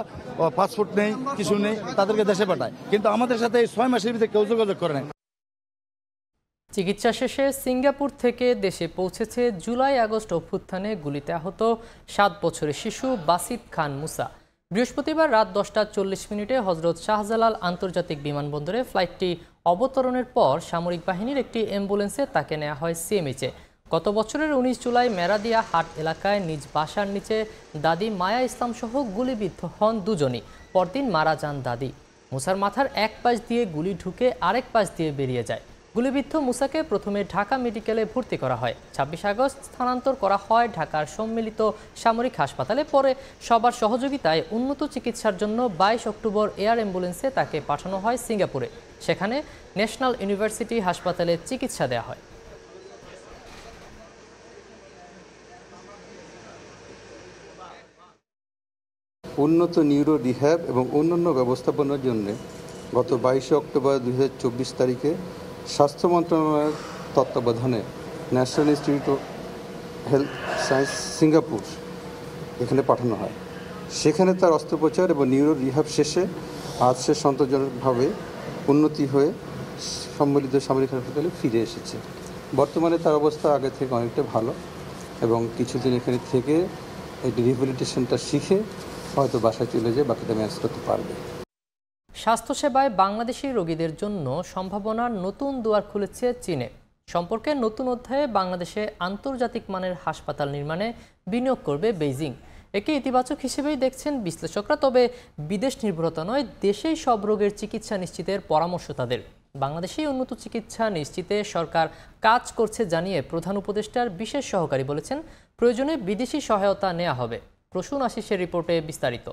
পাসপোর্ট নেই, কিছু নেই, তাদেরকে দেশে পাঠায়, কিন্তু আমাদের সাথে এই 6 মাসের ভিতরে কেউ যোগাযোগ করে না। চিকিৎসা শেষে সিঙ্গাপুর থেকে দেশে পৌঁছেছে জুলাই আগস্ট অভ্যুত্থানে গুলিতে আহত 7 বছরের শিশু বাসিত খান মুসা। বৃহস্পতিবার রাত 10:40 হজরত শাহজালাল আন্তর্জাতিক বিমানবন্দরে ফ্লাইটটি অবতরণের পর সামরিক বাহিনীর একটি অ্যাম্বুলেন্সে তাকে নেওয়া হয় সিএমএইচে। গত বছরের 19 জুলাই মেরাদিয়া হাট এলাকায় নিজ বাসার নিচে দাদি মায়া ইসলাম সহ গুলিবিদ্ধ হন দুজনই। পরদিন মারা যান দাদি। মুসার মাথার এক পাশ দিয়ে গুলি ঢুকে আরেক পাশ দিয়ে বেরিয়ে যায়। গুলিবিদ্ধ মুসাকে প্রথমে ঢাকা মেডিকেলে ভর্তি করা হয়। 26 আগস্ট স্থানান্তর করা হয় ঢাকার সম্মিলিত সামরিক হাসপাতালে। পরে সবার সহযোগিতায় উন্নত চিকিৎসার জন্য 22 অক্টোবর এয়ার অ্যাম্বুলেন্সে তাকে পাঠানো হয় সিঙ্গাপুরে। সেখানে ন্যাশনাল ইউনিভার্সিটি হাসপাতালে চিকিৎসা দেওয়া হয়। উন্নত নিউরো রিহ্যাব এবং অন্যান্য ব্যবস্থাপনার জন্য গত 22 অক্টোবর 2024 তারিখে স্বাস্থ্য মন্ত্রণালয়ের তত্ত্বাবধানে national institute of health science Singapore এখানে পাঠানো হয়। সেখানে তার অস্ত্রোপচার এবং নিউরো রিহ্যাব শেষে আজ সে সন্তোষজনকভাবে উন্নতি হয়ে সম্মিলিত সামরিক হাসপাতালে ফিরে এসেছে। বর্তমানে তার অবস্থা আগে থেকে অনেকটা ভালো এবং কিছুদিন এখানে থেকে এই রিহ্যাবিলিটেশনটা শিখে হয়তো বাসায় চলে যেয়ে বাকিটা ম্যানেজ করতে পারবে। স্বাস্থ্যসেবায় বাংলাদেশি রোগীদের জন্য সম্ভাবনার নতুন দুয়ার খুলেছে চীনে। সম্পর্কে নতুন অধ্যায়ে বাংলাদেশে আন্তর্জাতিক মানের হাসপাতাল নির্মাণে বিনিয়োগ করবে বেইজিং। একে ইতিবাচক হিসেবেই দেখছেন বিশ্লেষকরা। তবে বিদেশ নির্ভরতা নয়, দেশেই সব রোগের চিকিৎসা নিশ্চিতের পরামর্শ তাদের। বাংলাদেশেই উন্নত চিকিৎসা নিশ্চিতে সরকার কাজ করছে জানিয়ে প্রধান উপদেষ্টার বিশেষ সহকারী বলেছেন প্রয়োজনে বিদেশি সহায়তা নেওয়া হবে। প্রসূন আশিসের রিপোর্টে বিস্তারিত।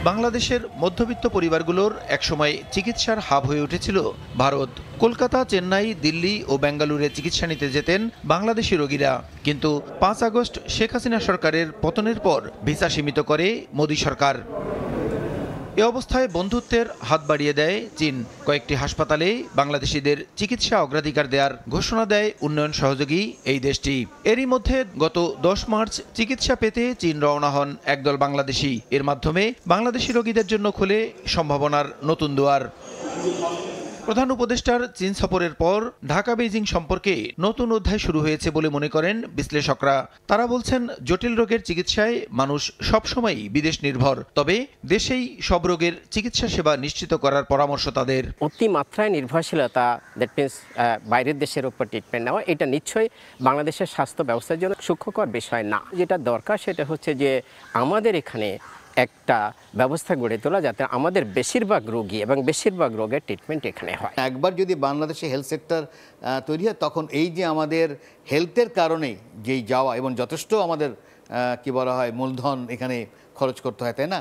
বাংলাদেশের মধ্যবিত্ত পরিবারগুলোর একসময় চিকিৎসার হাব হয়ে উঠেছিল ভারত। কলকাতা, চেন্নাই, দিল্লি ও বেঙ্গালুরে চিকিৎসা নিতে যেতেন বাংলাদেশি রোগীরা। কিন্তু 5 আগস্ট শেখ হাসিনা সরকারের পতনের পর ভিসা সীমিত করে মোদী সরকার। এ অবস্থায় বন্ধুত্বের হাত বাড়িয়ে দেয় চীন। কয়েকটি হাসপাতালে বাংলাদেশিদের চিকিৎসা অগ্রাধিকার দেওয়ার ঘোষণা দেয় উন্নয়ন সহযোগী এই দেশটি। এরই মধ্যে গত 10 মার্চ চিকিৎসা পেতে চীন রওনা হন একদল বাংলাদেশি। এর মাধ্যমে বাংলাদেশি রোগীদের জন্য খোলে সম্ভাবনার নতুন দুয়ার। প্রধান উপদেষ্টার চীন সফরের পর ঢাকা বেইজিং সম্পর্কে নতুন অধ্যায় শুরু হয়েছে বলে মনে করেন বিশ্লেষকরা। তারা বলছেন জটিল রোগের চিকিৎসায় মানুষ সবসময়ই বিদেশ নির্ভর, তবে দেশেই সব রোগের চিকিৎসা সেবা নিশ্চিত করার পরামর্শ তাদের। অতিমাত্রায় নির্ভরশীলতা, দ্যাট মিনস বাইরের দেশের উপর ট্রিটমেন্ট নেওয়া, এটা নিশ্চয়ই বাংলাদেশের স্বাস্থ্য ব্যবস্থার জন্য সুখকর বিষয় না। যেটা দরকার সেটা হচ্ছে যে আমাদের এখানে একটা ব্যবস্থা গড়ে তোলা যাতে আমাদের বেশিরভাগ রোগী এবং বেশিরভাগ রোগের ট্রিটমেন্ট এখানে হয়। একবার যদি বাংলাদেশে হেলথ সেক্টর তৈরি হয়, তখন এই যে আমাদের হেলথের কারণে যেই যাওয়া এবং যথেষ্ট আমাদের কি বলা হয় মূলধন এখানে খরচ করতে হয়, তাই না,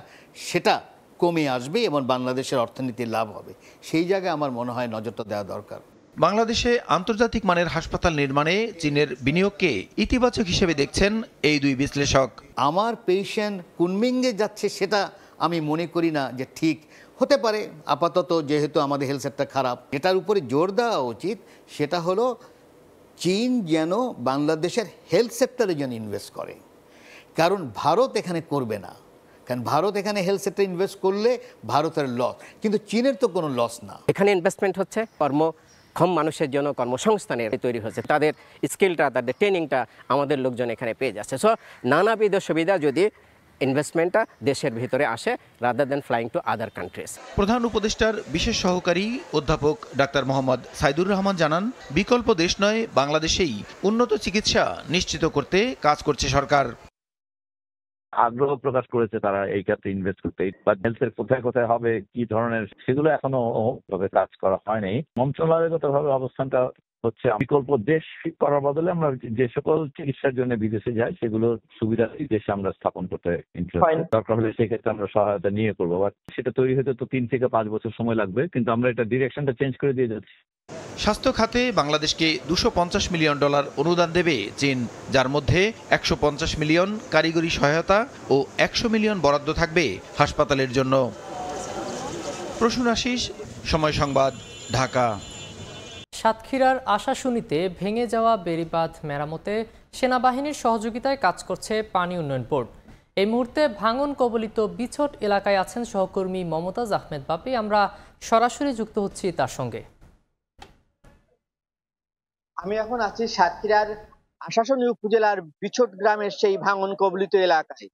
সেটা কমে আসবে এবং বাংলাদেশের অর্থনীতির লাভ হবে। সেই জায়গায় আমার মনে হয় নজরটা দেওয়া দরকার। বাংলাদেশে আন্তর্জাতিক মানের হাসপাতাল নির্মাণে চীনের বিনিয়োগকে ইতিবাচক হিসেবে দেখছেন এই দুই বিশ্লেষক। আমার পেশেন্ট কুনমিংয়ে যাচ্ছে সেটা আমি মনে করি না যে ঠিক হতে পারে। আপাতত যেহেতু আমাদের হেলথ সেক্টর খারাপ, এটার উপরে জোর দেওয়া উচিত সেটা হলো চীন যেন বাংলাদেশের হেলথ সেক্টরে যেন ইনভেস্ট করে, কারণ ভারত এখানে করবে না। কারণ ভারত এখানে হেলথ সেক্টরে ইনভেস্ট করলে ভারতের লস, কিন্তু চীনের তো কোনো লস না। এখানে ইনভেস্টমেন্ট হচ্ছে কর্মক্ষম মানুষের জন্য কর্মসংস্থানের তৈরি হচ্ছে, তাদের স্কিলটা, তাদের ট্রেনিংটা আমাদের লোকজন এখানে পেয়ে যাচ্ছে। সো নানাবিধ সুবিধা যদি ইনভেস্টমেন্টটা দেশের ভিতরে আসে rather than flying to other countries. প্রধান উপদেষ্টার বিশেষ সহকারী অধ্যাপক ডাক্তার মোহাম্মদ সাইদুর রহমান জানান, বিকল্প দেশ নয়, বাংলাদেশেই উন্নত চিকিৎসা নিশ্চিত করতে কাজ করছে সরকার। আগ্রহ প্রকাশ করেছে তারা এই ক্ষেত্রে ইনভেস্ট করতে, বা হেলথের কোথায় কোথায় হবে, কি ধরনের, সেগুলো এখনো ভাবে কাজ করা হয়নি। মন্ত্রণালয়গতভাবে অবস্থানটা হচ্ছে বিকল্প দেশ করার বদলে আমরা যে সকল চিকিৎসার জন্য বিদেশে যাই সেগুলোর সুবিধা দেশে আমরা স্থাপন করতে ইন্টারেস্টেড। দরকার হলে সেক্ষেত্রে আমরা সহায়তা নিয়ে করবো, বাট সেটা তৈরি হতে তো 3 থেকে 5 বছর সময় লাগবে, কিন্তু আমরা এটা ডিরেকশনটা চেঞ্জ করে দিয়ে যাচ্ছি। স্বাস্থ্য খাতে বাংলাদেশকে $250 মিলিয়ন অনুদান দেবে চীন, যার মধ্যে 150 মিলিয়ন কারিগরি সহায়তা ও 100 মিলিয়ন বরাদ্দ থাকবে হাসপাতালের জন্য। প্রসূন আশিস, সময় সংবাদ, ঢাকা। সাতক্ষীরার আশাশুনিতে ভেঙে যাওয়া বেড়িবাঁধ মেরামতে সেনাবাহিনীর সহযোগিতায় কাজ করছে পানি উন্নয়ন বোর্ড। এই মুহূর্তে ভাঙন কবলিত বিছট এলাকায় আছেন সহকর্মী মমতাজ আহমেদ বাপি। আমরা সরাসরি যুক্ত হচ্ছি তার সঙ্গে। আমি এখন আছি সাতক্ষীরার আশাশুনি উপজেলার বিছট গ্রামের সেই ভাঙন কবলিত এলাকায়।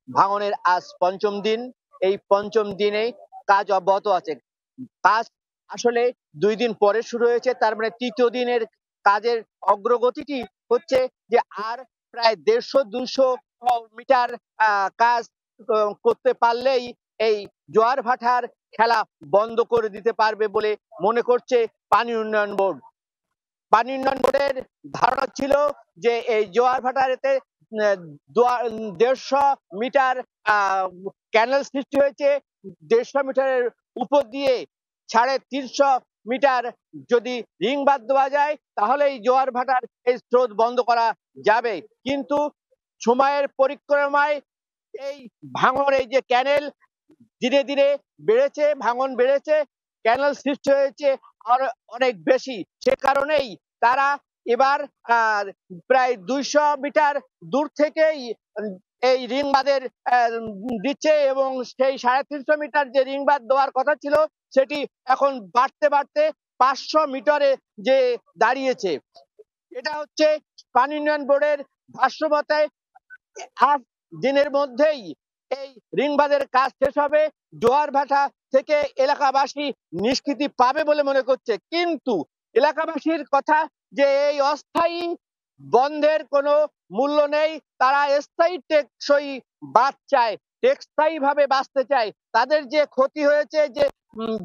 ভাঙনের আজ 5ম দিন। এই 5ম দিনে কাজ অব্যাহত আছে। কাজ আসলে 2 দিন পরে শুরু হয়েছে, তার মানে 3য় দিনের কাজের অগ্রগতিটি হচ্ছে যে আর প্রায় 150-200 মিটার কাজ করতে পারলেই এই জোয়ার ভাটার খেলা বন্ধ করে দিতে পারবে বলে মনে করছে পানি উন্নয়ন বোর্ড। পানি উন্নয়ন বোর্ডের ধারণা ছিল যে এই জোয়ার ভাটারেতে 150 মিটার ক্যানেল সৃষ্টি হয়েছে। 150 মিটারের উপর দিয়ে 350 মিটার যদি রিং বাঁধ দেওয়া যায় তাহলে এই জোয়ার ভাটার এই স্রোত বন্ধ করা যাবে। কিন্তু সময়ের পরিক্রমায় এই ভাঙন, এই যে ক্যানেল ধীরে ধীরে বেড়েছে, ভাঙন বেড়েছে, ক্যানেল সৃষ্টি হয়েছে আর অনেক বেশি। সে কারণেই তারা এবার প্রায় 200 মিটার দূর থেকেই এই রিং বাঁধের দিচ্ছে এবং সেই 350 মিটার যে রিং বাঁধ দেওয়ার কথা ছিল সেটি এখন বাড়তে বাড়তে 500 মিটারে যে দাঁড়িয়েছে। এটা হচ্ছে পানি উন্নয়ন বোর্ডের ভাষ্যমতে 8 দিনের মধ্যেই এই রিং বাঁধের কাজ শেষ হবে। জোয়ার ভাটা থেকে এলাকাবাসী নিষ্কৃতি পাবে বলে মনে করছে, কিন্তু এলাকাবাসীর কথা যে এই অস্থায়ী বন্ধের কোনো মূল্য নেই, তারা স্থায়ী টেকসই বাঁধ চায়, টেকসই ভাবে বাঁচতে চায়। তাদের যে ক্ষতি হয়েছে, যে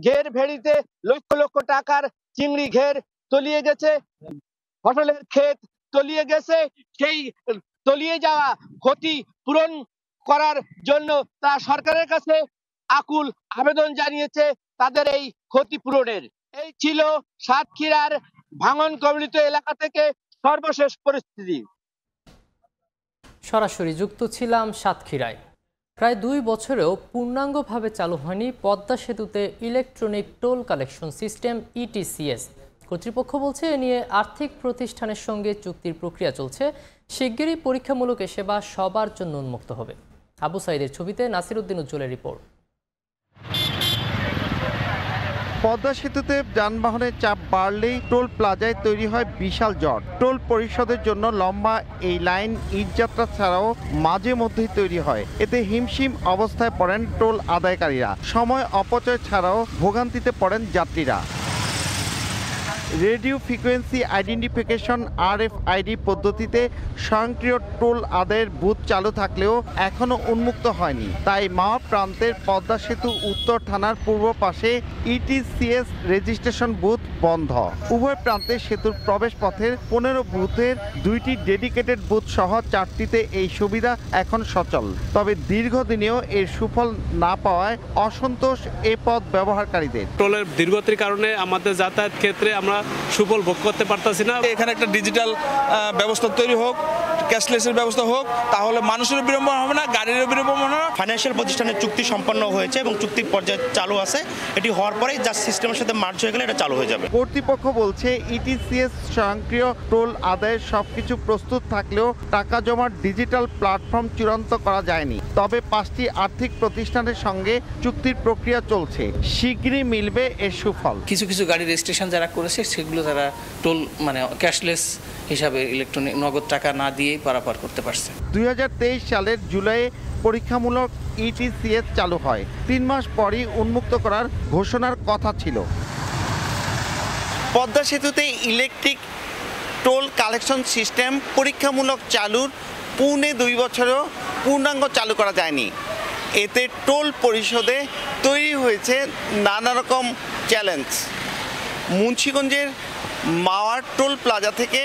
ঘের ভেড়িতে লক্ষ লক্ষ টাকার চিংড়ি ঘের তলিয়ে গেছে, ফসলের ক্ষেত তলিয়ে গেছে, সেই তলিয়ে যাওয়া ক্ষতি পূরণ করার জন্য তারা সরকারের কাছে আকুল আবেদন জানিয়েছে তাদের এই ক্ষতিপূরণের। এই ছিল সাতক্ষীরার ভাঙন কবলিত এলাকা থেকে সর্বশেষ পরিস্থিতি। সরাসরি যুক্ত ছিলাম সাতক্ষীরায়। প্রায় 2 বছরেও পূর্ণাঙ্গভাবে চালু হয়নি পদ্মা সেতুতে electronic toll collection system ETCS। কর্তৃপক্ষ বলছে এ নিয়ে আর্থিক প্রতিষ্ঠানের সঙ্গে চুক্তির প্রক্রিয়া চলছে। শিগগিরই পরীক্ষামূলক সেবা সবার জন্য উন্মুক্ত হবে। আবু সাইদের ছবিতে নাসির উদ্দিন উজ্জ্বলের রিপোর্ট। পদ্মা সেতুতে যানবাহনের চাপ বাড়লেই টোল প্লাজায় তৈরি হয় বিশাল জট। টোল পরিশোধের জন্য লম্বা এই লাইন ঈদযাত্রা ছাড়াও মাঝে মধ্যেই তৈরি হয়। এতে হিমশিম অবস্থায় পড়েন টোল আদায়কারীরা। সময় অপচয় ছাড়াও ভোগান্তিতে পড়েন যাত্রীরা। রেডিও ফ্রিকোয়েন্সি আইডেন্টিফিকেশন RFID পদ্ধতিতে স্বয়ংক্রিয় টোল আদায়ের বুথ চালু থাকলেও এখনও উন্মুক্ত হয়নি। তাই মাওয়া প্রান্তের পদ্মা সেতু উত্তর থানার পূর্ব পাশে ETCS রেজিস্ট্রেশন বুথ বন্ধ। উভয় প্রান্তে সেতুর প্রবেশ পথের 15 বুথের 2টি ডেডিকেটেড বুথ সহ 4টিতে এই সুবিধা এখন সচল। তবে দীর্ঘদিনেও এর সুফল না পাওয়ায় অসন্তোষ এ পথ ব্যবহারকারীদের। টোলের দীর্ঘতির কারণে আমাদের যাতায়াত ক্ষেত্রে আমরা সুফল ভোগ করতে পারতেছি না। এখানে একটা ডিজিটাল ব্যবস্থা তৈরি হোক, ক্যাশলেসের ব্যবস্থা হোক, তাহলে মানুষের বিড়ম্বনা হবে না, গাড়িরও বিড়ম্বনা হবে না। ফাইন্যান্সিয়াল প্রতিষ্ঠানের চুক্তি সম্পন্ন হয়েছে এবং চুক্তির পর্যায়ে চালু আছে। এটি হওয়ার পরেই যা সিস্টেমের সাথে মার্জ হয়ে গেলে এটা চালু হয়ে যাবে। কর্তৃপক্ষ বলছে ETCS স্বয়ংক্রিয় টোল আদায়ের সবকিছু প্রস্তুত থাকলেও টাকা জমার ডিজিটাল প্ল্যাটফর্ম চূড়ান্ত করা যায়নি। তবে 5টি আর্থিক প্রতিষ্ঠানের সঙ্গে চুক্তির প্রক্রিয়া চলছে। শীঘ্রই মিলবে এর সুফল। কিছু কিছু গাড়ি রেজিস্ট্রেশন যারা করেছে সেগুলো তারা টোল ক্যাশলেস হিসাবে ইলেকট্রনিক নগদ টাকা না দিয়েই পারাপার করতে পারছে। 2023 সালের জুলাইয়ে পরীক্ষামূলক ETCS চালু হয়। 3 মাস পরই উন্মুক্ত করার ঘোষণার কথা ছিল। পদ্মা সেতুতে ইলেকট্রিক টোল কালেকশন সিস্টেম পরীক্ষামূলক চালুর পৌনে 2 বছরেও পূর্ণাঙ্গ চালু করা যায়নি। এতে টোল পরিশোধে তৈরি হয়েছে নানা রকম চ্যালেঞ্জ। মুন্সিগঞ্জের মাওয়ার টোল প্লাজা থেকে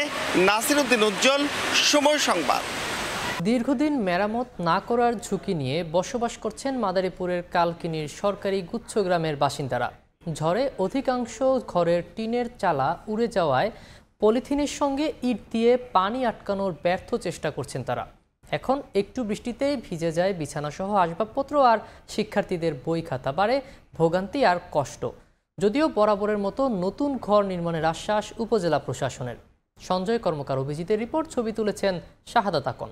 নাসির উদ্দিন উজ্জ্বল, সময় সংবাদ। দীর্ঘদিন মেরামত না করার ঝুঁকি নিয়ে বসবাস করছেন মাদারীপুরের কালকিনির সরকারি গুচ্ছগ্রামের বাসিন্দারা। ঝড়ে অধিকাংশ ঘরের টিনের চালা উড়ে যাওয়ায় পলিথিনের সঙ্গে ইট দিয়ে পানি আটকানোর ব্যর্থ চেষ্টা করছেন তারা। এখন একটু বৃষ্টিতেই ভিজে যায় বিছানাসহ আসবাবপত্র, আর শিক্ষার্থীদের বই খাতা, বাড়ে ভোগান্তি আর কষ্ট। যদিও বরাবরের মতো নতুন ঘর নির্মাণের আশ্বাস উপজেলা প্রশাসনের। সঞ্জয় কর্মকার অভিজিতের রিপোর্ট, ছবি তুলেছেন শাহাদাত আকন।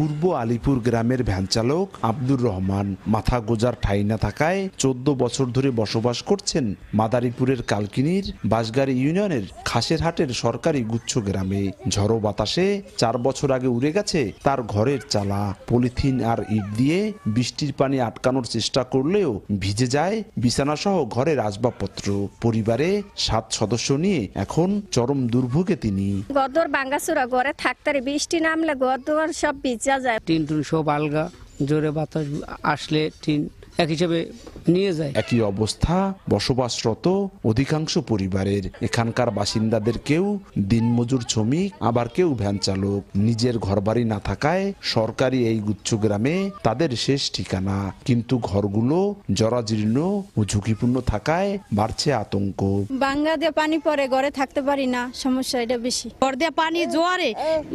পূর্ব আলিপুর গ্রামের ভ্যান চালক আব্দুর রহমান মাথা গোজার ঠাঁই না থাকায় 14 বছর ধরে বসবাস করছেন মাদারীপুরের কালকিনির বাঁশগাড়ি ইউনিয়নের খাসেরহাটের সরকারি গুচ্ছ গ্রামে। ঝড়ো বাতাসে 4 বছর আগে উড়ে গেছে তার ঘরের চালা। পলিথিন আর ইট দিয়ে বৃষ্টির পানি আটকানোর চেষ্টা করলেও ভিজে যায় বিছানাসহ ঘরের আসবাবপত্র। পরিবারে 7 সদস্য নিয়ে এখন চরম দুর্ভোগে তিনি। গদর ভাঙ্গাচুরা ঘরে থাকতে বৃষ্টি নামলে গদর সব টিন টুন সব আলগা, জোরে বাতাস আসলে টিন এক হিসেবে নিয়ে যায়। একই অবস্থা বসবাসরত অধিকাংশ পরিবারের। এখানকার বাসিন্দাদের কেউ দিনমজুর শ্রমিক, আবার কেউ ভ্যান চালক। নিজের ঘরবাড়ি না থাকায় সরকারি এই গুচ্ছ গ্রামে তাদের শেষ ঠিকানা। কিন্তু ঘরগুলো জরাজীর্ণ ও ঝুঁকিপূর্ণ থাকায় বাড়ছে আতঙ্ক। বাঙ্গা দিয়ে পানি পরে ঘরে থাকতে পারি না, সমস্যা এটা বেশি। ঘর দিয়ে পানি জোয়ারে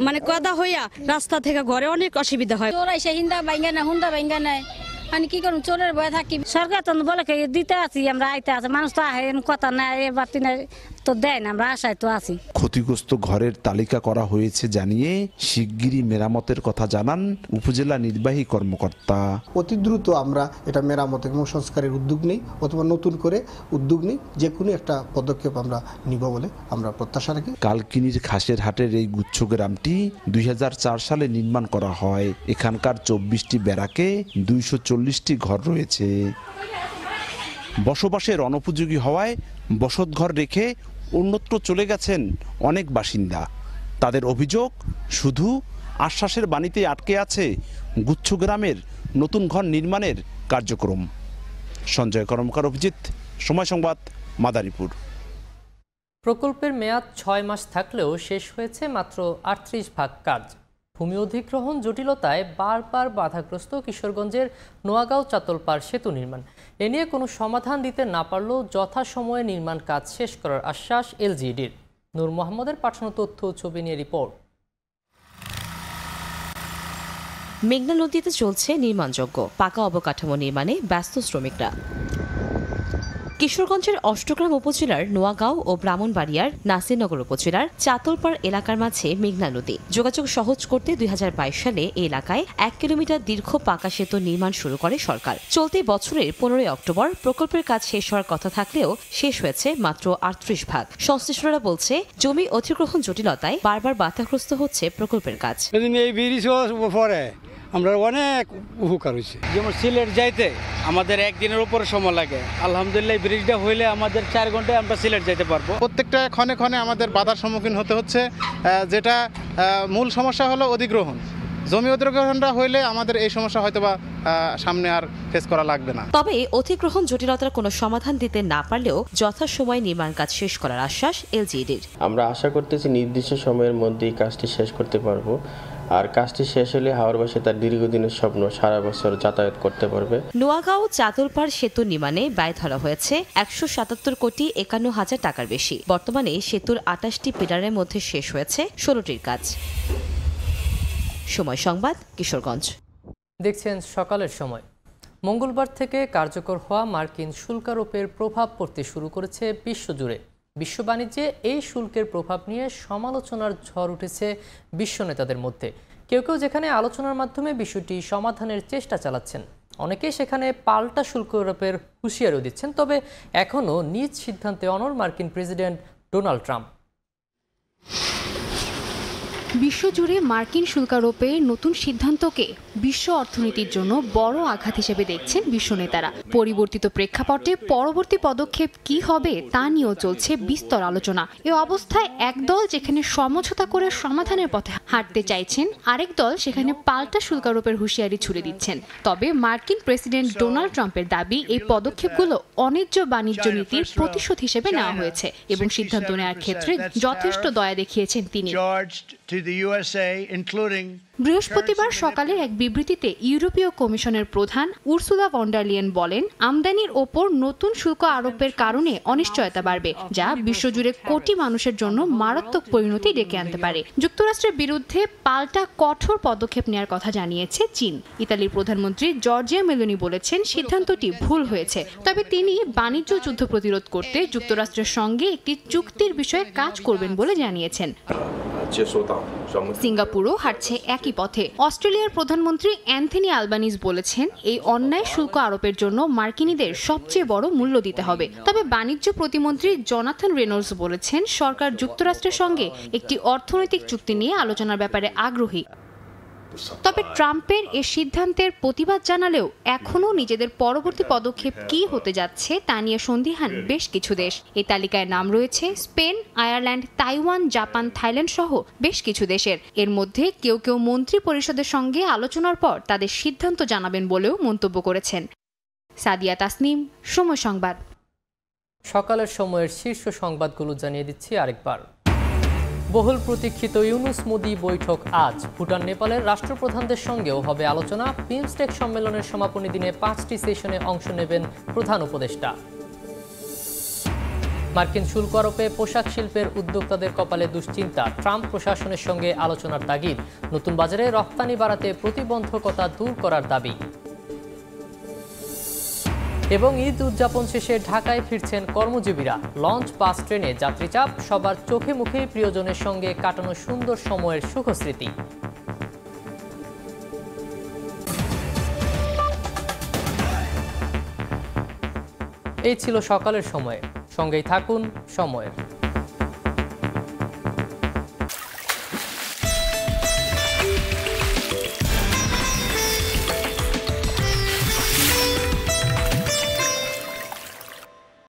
মানে কদা হইয়া রাস্তা থেকে ঘরে অনেক অসুবিধা হয়। সে হিন্দা ভাঙ্গা না, হুন্দা ভাঙ্গা নাই, আমি কি করুন, চোরের ভয়ে থাকি। সরকার তো বলে দিতে আছি, আমরা আইতে আছি, মানুষ তো আহে কথা নাই, বাতি নাই তো দেয় না, আমরা আশায় তো আছি। ক্ষতিগ্রস্ত ঘরের তালিকা করা হয়েছে জানিয়ে শিগগিরই মেরামতের কথা জানান উপজেলা নির্বাহী কর্মকর্তা। অতি দ্রুত আমরা এটা মেরামত এবং সংস্কারের উদ্যোগ নেই, অথবা নতুন করে উদ্যোগ নেই, যে কোনো একটা পদক্ষেপ আমরা নিব বলে আমরা প্রত্যাশা রাখি। কালকিনির খাসেরহাটের এই গুচ্ছ গ্রামটি 2004 সালে নির্মাণ করা হয়। এখানকার 24টি ব্যারাকে 240টি ঘর রয়েছে। বসবাসের অনুপযোগী হওয়ায় বসতঘর রেখে অন্যত্র চলে গেছেন অনেক বাসিন্দা। তাদের অভিযোগ, শুধু আশ্বাসের বাণীতে আটকে আছে গুচ্ছ গ্রামের নতুন ঘর নির্মাণের কার্যক্রম। সঞ্জয় কর্মকার অভিজিৎ, সময় সংবাদ, মাদারীপুর। প্রকল্পের মেয়াদ 6 মাস থাকলেও শেষ হয়েছে মাত্র 38% কাজ। ভূমি অধিগ্রহণ জটিলতায় বারবার বাধাগ্রস্ত কিশোরগঞ্জের নোয়াগাঁও চাতলপাড় সেতু নির্মাণ। এ নিয়ে কোনো সমাধান দিতে না পারলেও যথাসময়ে নির্মাণ কাজ শেষ করার আশ্বাস এলজিইডির। নূর মোহাম্মদের পাঠানো তথ্য, ছবি নিয়ে রিপোর্ট। মেঘনা নদীতে চলছে নির্মাণযোগ্য পাকা অবকাঠামো নির্মাণে ব্যস্ত শ্রমিকরা। কিশোরগঞ্জের অষ্টগ্রাম উপজেলার নোয়াগাঁও ও ব্রাহ্মণবাড়িয়ার নাসিরনগর উপজেলার চাতলপাড় এলাকার মাঝে মেঘনা নদী। যোগাযোগ সহজ করতে 2022 সালে এই এলাকায় 1 কিলোমিটার দীর্ঘ পাকা সেতু নির্মাণ শুরু করে সরকার। চলতি বছরের 15 অক্টোবর প্রকল্পের কাজ শেষ হওয়ার কথা থাকলেও শেষ হয়েছে মাত্র 38%। সংশ্লিষ্টরা বলছে, জমি অধিগ্রহণ জটিলতায় বারবার বাধাগ্রস্ত হচ্ছে প্রকল্পের কাজ। আমরা অনেক উপকার হয়েছে। যেমন সিলেট যাইতে আমাদের একদিনের উপরে সময় লাগে, আলহামদুলিল্লাহ ব্রিজটা হইলে আমাদের 4 ঘন্টায় আমরা সিলেট যেতে পারবো। প্রত্যেকটা ক্ষণে ক্ষণে আমাদের বাধার সম্মুখীন হতে হচ্ছে, যেটা মূল সমস্যা হলো অধিগ্রহণ। জমি অধিগ্রহণটা হইলে আমাদের এই সমস্যা হয়তোবা সামনে আর ফেস করা লাগবে না। তবে অধিগ্রহণ জটিলতার কোনো সমাধান দিতে না পারলেও যথাসময়ে নির্মাণ কাজ শেষ করার আশ্বাস এলজিইডির। আমরা আশা করতেছি নির্দিষ্ট সময়ের মধ্যেই কাজটি শেষ করতে পারবো। আর কাজটি শেষ হলে হাওড়বাসী তার দীর্ঘদিনের স্বপ্ন সারা বছর যাতায়াত করতে পারবে। নোয়াগাঁও চাতলপাড় সেতু নির্মাণে ব্যয় ধরা হয়েছে 177,51,00,000 টাকার বেশি। বর্তমানে সেতুর 28টি পিলারের মধ্যে শেষ হয়েছে 16টির কাজ। সময় সংবাদ, কিশোরগঞ্জ। দেখছেন সকালের সময়। মঙ্গলবার থেকে কার্যকর হওয়া মার্কিন শুল্কারোপের প্রভাব পড়তে শুরু করেছে বিশ্বজুড়ে। বিশ্ব বাণিজ্যে এই শুল্কের প্রভাব নিয়ে সমালোচনার ঝড় উঠেছে বিশ্ব নেতাদের মধ্যে। কেউ কেউ যেখানে আলোচনার মাধ্যমে বিষয়টি সমাধানের চেষ্টা চালাচ্ছেন, অনেকে সেখানে পাল্টা শুল্ক আরোপের হুঁশিয়ারিও দিচ্ছেন। তবে এখনও নিজ সিদ্ধান্তে অনড় মার্কিন প্রেসিডেন্ট ডোনাল্ড ট্রাম্প। বিশ্বজুড়ে মার্কিন শুল্ক আরোপের নতুন সিদ্ধান্তকে বিশ্ব অর্থনীতির জন্য বড় আঘাত হিসেবে দেখছেন বিশ্ব নেতারা। পরিবর্তিত প্রেক্ষাপটে পরবর্তী পদক্ষেপ কি হবে তা নিয়েও চলছে বিস্তর আলোচনা। এ অবস্থায় একদল যেখানে সমঝোতা করে সমাধানের পথে হাঁটতে চাইছেন, আরেক দল সেখানে পাল্টা শুল্ক আরোপের হুঁশিয়ারি ছুড়ে দিচ্ছেন। তবে মার্কিন প্রেসিডেন্ট ডোনাল্ড ট্রাম্পের দাবি এই পদক্ষেপগুলো অন্যায্য বাণিজ্য নীতির প্রতিশোধ হিসেবে নেওয়া হয়েছে এবং সিদ্ধান্ত নেওয়ার ক্ষেত্রে যথেষ্ট দয়া দেখিয়েছেন তিনি। বৃহস্পতিবার সকালের এক বিবৃতিতে ইউরোপীয় কমিশনের প্রধান উর্সুলা ভন ডার লেয়েন বলেন, আমদানির ওপর নতুন শুল্ক আরোপের কারণে অনিশ্চয়তা বাড়বে, যা বিশ্বজুড়ে কোটি মানুষের জন্য মারাত্মক পরিণতি ডেকে আনতে পারে। যুক্তরাষ্ট্রের বিরুদ্ধে পাল্টা কঠোর পদক্ষেপ নেওয়ার কথা জানিয়েছে চীন। ইতালির প্রধানমন্ত্রী জর্জিয়া মেলোনি বলেছেন সিদ্ধান্তটি ভুল হয়েছে, তবে তিনি বাণিজ্য যুদ্ধ প্রতিরোধ করতে যুক্তরাষ্ট্রের সঙ্গে একটি চুক্তির বিষয়ে কাজ করবেন বলে জানিয়েছেন। সিঙ্গাপুরও হাঁটছে একই পথে। অস্ট্রেলিয়ার প্রধানমন্ত্রী অ্যান্থনি আলবানিজ বলেছেন, এই অন্যায় শুল্ক আরোপের জন্য মার্কিনীদের সবচেয়ে বড় মূল্য দিতে হবে। তবে বাণিজ্য প্রতিমন্ত্রী জোনাথন রেনল্ডস বলেছেন, সরকার যুক্তরাষ্ট্রের সঙ্গে একটি অর্থনৈতিক চুক্তি নিয়ে আলোচনার ব্যাপারে আগ্রহী। তবে ট্রাম্পের এ সিদ্ধান্তের প্রতিবাদ জানালেও এখনও নিজেদের পরবর্তী পদক্ষেপ কি হতে যাচ্ছে তা নিয়ে সন্দিহান বেশ কিছু দেশ। এই তালিকায় নাম রয়েছে Spain, Ireland, Taiwan, Japan, Thailand সহ বেশ কিছু দেশের। এর মধ্যে কেউ কেউ মন্ত্রী পরিষদের সঙ্গে আলোচনার পর তাদের সিদ্ধান্ত জানাবেন বলেও মন্তব্য করেছেন। সাদিয়া তাসনিম, সময় সংবাদ। সকালের সময়ের শীর্ষ সংবাদগুলো জানিয়ে দিচ্ছি আরেকবার। বহুল প্রতীক্ষিত ইউনুস মোদি বৈঠক আজ। ভুটান নেপালের রাষ্ট্রপ্রধানদের সঙ্গেও হবে আলোচনা। বিমস্টেক সম্মেলনের সমাপনী দিনে 5টি সেশনে অংশ নেবেন প্রধান উপদেষ্টা। মার্কিন শুল্ক আরোপে পোশাক শিল্পের উদ্যোক্তাদের কপালে দুশ্চিন্তা। ট্রাম্প প্রশাসনের সঙ্গে আলোচনার তাগিদ। নতুন বাজারে রপ্তানি বাড়াতে প্রতিবন্ধকতা দূর করার দাবি। এবং ঈদ উদযাপন শেষে ঢাকায় ফিরছেন কর্মজীবীরা। লঞ্চ, বাস, ট্রেনে যাত্রীচাপ, সবার চোখে মুখে প্রিয়জনের সঙ্গে কাটানো সুন্দর সময়ের সুখস্মৃতি। এই ছিল সকালের সময়। সঙ্গেই থাকুন সময়ের।